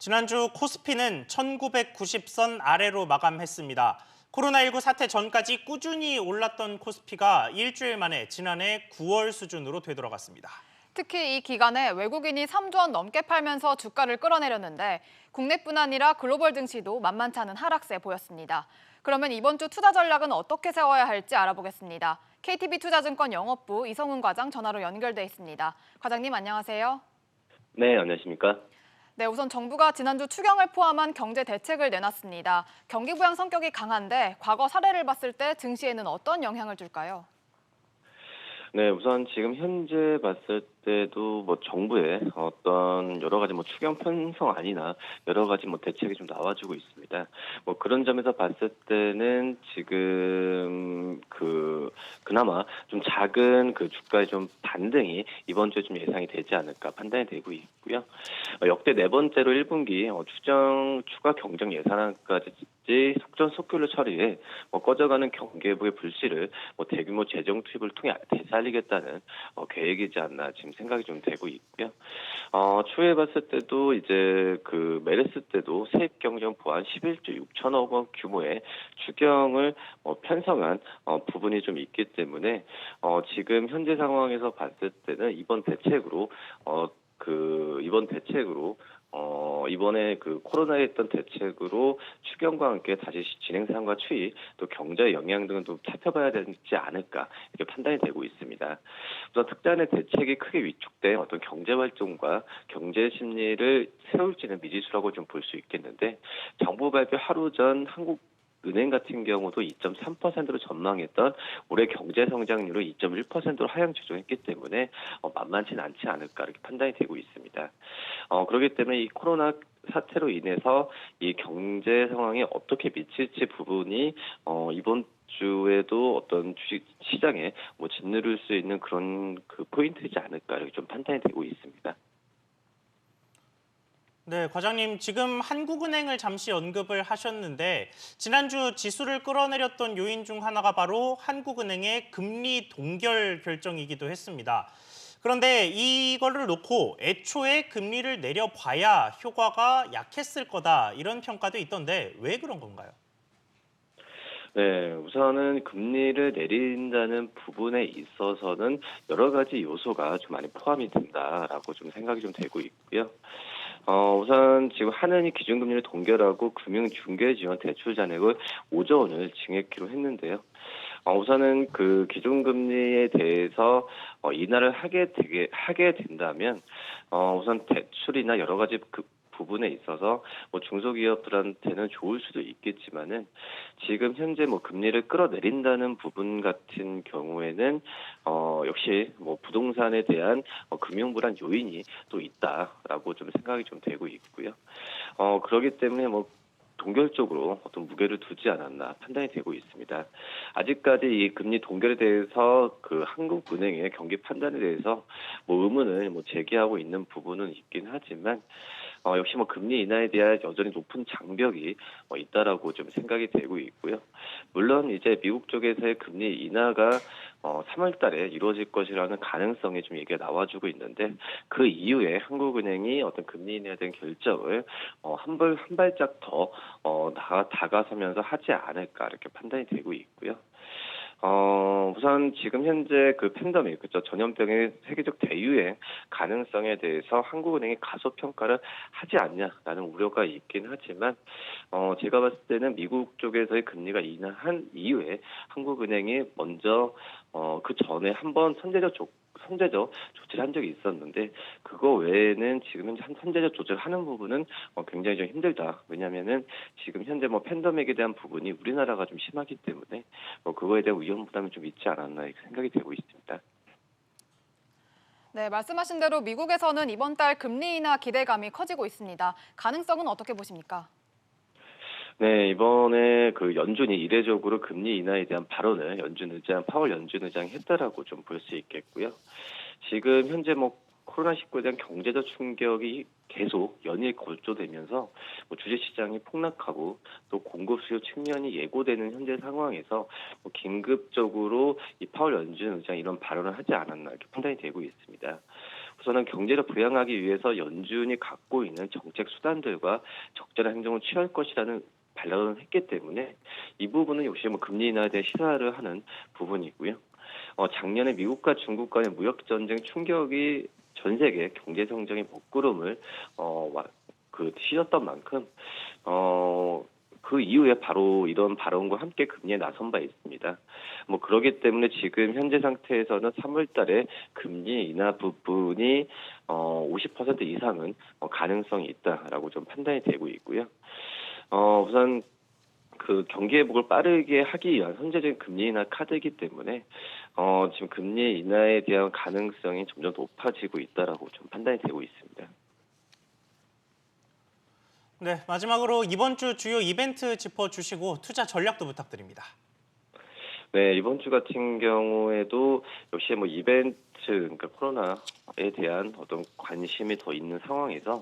지난주 코스피는 1990선 아래로 마감했습니다. 코로나19 사태 전까지 꾸준히 올랐던 코스피가 일주일 만에 지난해 9월 수준으로 되돌아갔습니다. 특히 이 기간에 외국인이 3조 원 넘게 팔면서 주가를 끌어내렸는데 국내뿐 아니라 글로벌 증시도 만만치 않은 하락세 보였습니다. 그러면 이번 주 투자 전략은 어떻게 세워야 할지 알아보겠습니다. KTB투자증권 영업부 이성훈 과장 전화로 연결돼 있습니다. 과장님 안녕하세요. 네, 안녕하십니까? 네, 우선 정부가 지난주 추경을 포함한 경제 대책을 내놨습니다. 경기 부양 성격이 강한데 과거 사례를 봤을 때 증시에는 어떤 영향을 줄까요? 네, 우선 지금 현재 봤을 때도 정부의 어떤 여러 가지 추경 편성안이나 여러 가지 대책이 좀 나와주고 있습니다. 그런 점에서 봤을 때는 지금 그나마 좀 작은 주가의 좀 반등이 이번 주에 좀 예상이 되지 않을까 판단이 되고 있고요. 역대 네 번째로 1분기 추가 경정 예산안까지 속전속결로 처리해 꺼져가는 경기회복의 불씨를 대규모 재정 투입을 통해 되살리겠다는 계획이지 않나 지금 생각이 좀 되고 있고요. 추후에 봤을 때도 이제 메르스 때도 세입 경정 보완 11조 6천억 원 규모의 추경을 편성한 부분이 좀 있기 때문에 지금 현재 상황에서 봤을 때는 이번 대책으로 이번에 코로나에 했던 대책으로 추경과 함께 다시 진행 사항과 추이 또 경제의 영향 등은 좀 살펴봐야 되지 않을까 이렇게 판단이 되고 있습니다. 우선 특단의 대책이 크게 위축된 어떤 경제 활동과 경제 심리를 세울지는 미지수라고 좀 볼 수 있겠는데 정부 발표 하루 전 은행 같은 경우도 2.3%로 전망했던 올해 경제 성장률을 2.1%로 하향 조정했기 때문에 만만치는 않지 않을까 이렇게 판단이 되고 있습니다. 그렇기 때문에 이 코로나 사태로 인해서 이 경제 상황에 어떻게 미칠지 부분이 이번 주에도 어떤 주식 시장에 짓누를 수 있는 그런 포인트이지 않을까 이렇게 좀 판단이 되고 있습니다. 네, 과장님 지금 한국은행을 잠시 언급을 하셨는데 지난주 지수를 끌어내렸던 요인 중 하나가 바로 한국은행의 금리 동결 결정이기도 했습니다. 그런데 이거를 놓고 애초에 금리를 내려봐야 효과가 약했을 거다 이런 평가도 있던데 왜 그런 건가요? 네, 우선은 금리를 내린다는 부분에 있어서는 여러 가지 요소가 좀 많이 포함이 된다라고 좀 생각이 좀 되고 있고요. 우선 지금 한은이 기준금리를 동결하고 금융중개지원 대출 잔액을 5조 원을 증액키로 했는데요. 우선은 기준금리에 대해서 인하를 하게 된다면 우선 대출이나 여러 가지 부분에 있어서 중소기업들한테는 좋을 수도 있겠지만은 지금 현재 금리를 끌어내린다는 부분 같은 경우에는 역시 부동산에 대한 금융불안 요인이 또 있다라고 좀 생각이 좀 되고 있고요. 그렇기 때문에 동결적으로 어떤 무게를 두지 않았나 판단이 되고 있습니다. 아직까지 이 금리 동결에 대해서 한국은행의 경기 판단에 대해서 의문을 제기하고 있는 부분은 있긴 하지만 역시 금리 인하에 대한 여전히 높은 장벽이 있다라고 좀 생각이 되고 있고요. 물론 이제 미국 쪽에서의 금리 인하가 3월 달에 이루어질 것이라는 가능성이 좀 얘기가 나와주고 있는데 그 이후에 한국은행이 어떤 금리 인하에 대한 결정을 한 발짝 더 다가서면서 하지 않을까 이렇게 판단이 되고 있고요. 우선 지금 현재 팬데믹, 전염병의 세계적 대유행 가능성에 대해서 한국은행이 가소평가를 하지 않냐라는 우려가 있긴 하지만, 제가 봤을 때는 미국 쪽에서의 금리가 인하한 이후에 한국은행이 먼저, 그 전에 한번 선제적 조치를 한 적이 있었는데 그거 외에는 지금 현재 선제적 조치를 하는 부분은 굉장히 좀 힘들다. 왜냐하면은 지금 현재 팬데믹에 대한 부분이 우리나라가 좀 심하기 때문에 그거에 대한 위험 부담이 좀 있지 않았나 이렇게 생각이 되고 있습니다. 네, 말씀하신 대로 미국에서는 이번 달 금리 인하 기대감이 커지고 있습니다. 가능성은 어떻게 보십니까? 네, 이번에 연준이 이례적으로 금리 인하에 대한 발언을 파월 연준 의장이 했다라고 좀 볼 수 있겠고요. 지금 현재 코로나19에 대한 경제적 충격이 계속 연일 걸조되면서 주식시장이 폭락하고 또 공급 수요 측면이 예고되는 현재 상황에서 긴급적으로 이 파월 연준 의장이 이런 발언을 하지 않았나 이렇게 판단이 되고 있습니다. 우선은 경제를 부양하기 위해서 연준이 갖고 있는 정책 수단들과 적절한 행동을 취할 것이라는 반론을 했기 때문에 이 부분은 역시 금리 인하에 대해 시사를 하는 부분이고요. 작년에 미국과 중국 간의 무역 전쟁 충격이 전 세계 경제 성장의 먹구름을 씌웠던 만큼 그 이후에 바로 이런 발언과 함께 금리에 나선 바 있습니다. 그러기 때문에 지금 현재 상태에서는 3월 달에 금리 인하 부분이 50% 이상은 가능성이 있다라고 좀 판단이 되고 있고요. 우선 그 경기 회복을 빠르게 하기 위한 선제적인 금리 인하 카드이기 때문에 지금 금리 인하에 대한 가능성이 점점 높아지고 있다라고 좀 판단이 되고 있습니다. 네, 마지막으로 이번 주 주요 이벤트 짚어주시고 투자 전략도 부탁드립니다. 네, 이번 주 같은 경우에도 역시 이벤트, 그러니까 코로나에 대한 어떤 관심이 더 있는 상황에서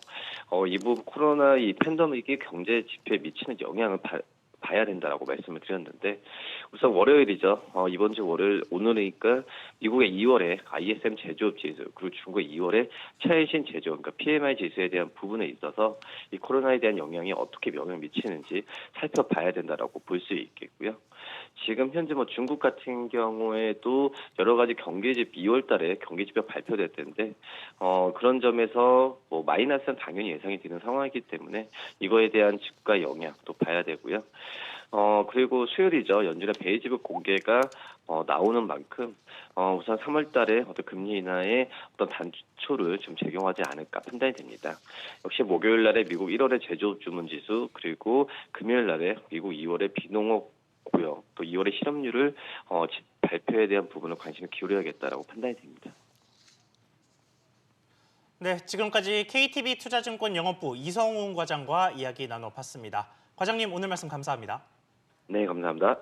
이 부분 코로나 이 팬데믹이 경제 지표에 미치는 영향을 봐야 된다라고 말씀을 드렸는데 우선 월요일이죠. 이번 주 월요일 오늘이니까 미국의 2월에 ISM 제조업 지수 그리고 중국의 2월에 최신 제조업 그러니까 PMI 지수에 대한 부분에 있어서 이 코로나에 대한 영향이 어떻게 영향을 미치는지 살펴봐야 된다라고 볼 수 있겠고요. 지금 현재 중국 같은 경우에도 여러 가지 경기지표 2월 달에 경기지표 발표될 텐데 그런 점에서 마이너스는 당연히 예상이 되는 상황이기 때문에 이거에 대한 주가 영향도 봐야 되고요. 그리고 수요일이죠. 연준의 베이직을 공개가 나오는 만큼 우선 3월 달에 어떤 금리 인하의 어떤 단초를 좀 적용하지 않을까 판단이 됩니다. 역시 목요일 날에 미국 1월의 제조업 주문 지수 그리고 금요일 날에 미국 2월의 비농업 고요 또 2월의 실업률을 발표에 대한 부분을 관심을 기울여야겠다라고 판단이 됩니다. 네, 지금까지 KTB 투자증권 영업부 이성훈 과장과 이야기 나눠봤습니다. 과장님 오늘 말씀 감사합니다. 네, 감사합니다.